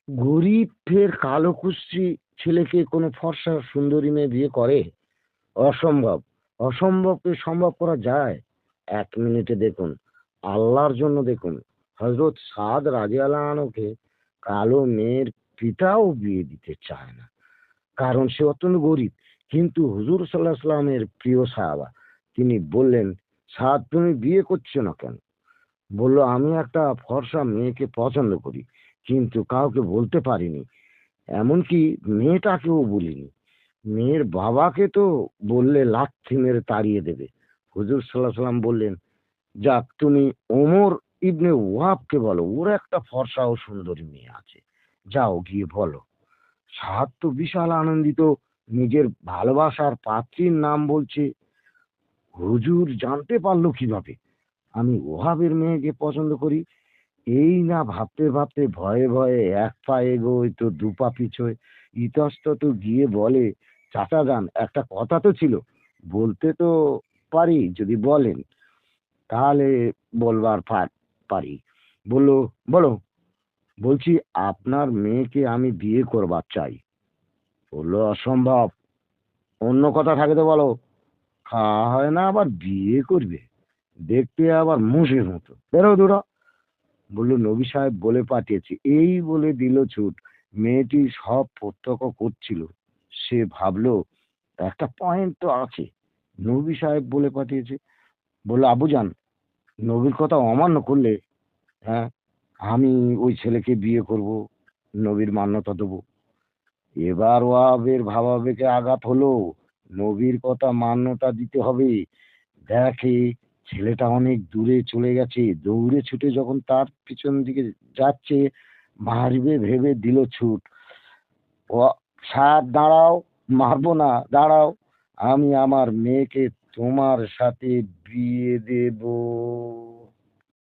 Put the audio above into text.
গরিব ফের কালো কুশ্রী ছেলেকে কোনো ফর্সা সুন্দরী মেয়ে বিয়ে করে? অসম্ভব। অসম্ভবকে সম্ভব করা যায়। 1 মিনিটে দেখুন, আল্লাহর জন্য দেখুন, হজরত সাদ রাদিয়াল্লাহু আনহুকে কালো মেয়ের পিতাও বিয়ে দিতে চায় না, কারণ সে অত্যন্ত গরিব। কিন্তু হুজুর সাল্লাহ সাল্লামের প্রিয় সাহাবা, তিনি বললেন, সাদ তুমি বিয়ে করছো না কেন? বলল, আমি একটা ফর্সা মেয়েকে পছন্দ করি, কিন্তু কাউকে বলতে পারিনি, এমনকি মেয়েটাকেও বলিনি। মেয়ের বাবাকে তো বললে লাথি মেরে তাড়িয়ে দেবে। হুজুর সাল্লাহ সাল্লাম বললেন, যাক, তুমি ওমর ইবনে ওয়াহাবকে বলো, ওর একটা ফর্সা ও সুন্দরী মেয়ে আছে, যাও গিয়ে বলো। সাদ তো বিশাল আনন্দিত, নিজের ভালোবাসার পাত্রীর নাম বলছে। হুজুর জানতে পারলো কিভাবে আমি ওহাবের মেয়েকে পছন্দ করি? এই না ভাবতে ভাবতে ভয়ে ভয়ে 1 পা এগোয় তো 2 পা পিছোয়, ইতস্তত গিয়ে বলে, চাচা যান, একটা কথা তো ছিল, বলতে তো পারি যদি বলেন, তাহলে বলবার পারি। বললো, বলো। বলছি, আপনার মেয়েকে আমি বিয়ে করবার চাই। বললো, অসম্ভব, অন্য কথা থাকে তো বলো। খাওয়া হয় না আবার বিয়ে করবে? দেখতে আবার মোষের মতো, বেরো দূর হ। বলল, নবী সাহেব বলে পাঠিয়েছি। এই বলে দিল ছুট। মেয়েটি সব প্রত্যক্ষ করছিল। সে ভাবলো, একটা পয়েন্ট তো আছে, নবী সাহেব বলে পাঠিয়েছে। বললো, আবুজান, নবীর কথা অমান্য করলে, হ্যাঁ, আমি ওই ছেলেকে বিয়ে করব, নবীর মান্যতা দেবো। এবার ওয়াহাবের ভাবাবেগে আঘাত হলো। নবীর কথা মান্যতা দিতে হবে। দেখে ছেলেটা অনেক দূরে চলে গেছে, দৌড়ে ছুটে যখন তার পিছন দিকে যাচ্ছে, মারবে ভেবে দিল ছুট। ও, সাদ দাঁড়াও, মারবো না, দাঁড়াও, আমি আমার মেয়েকে তোমার সাথে বিয়ে দেব।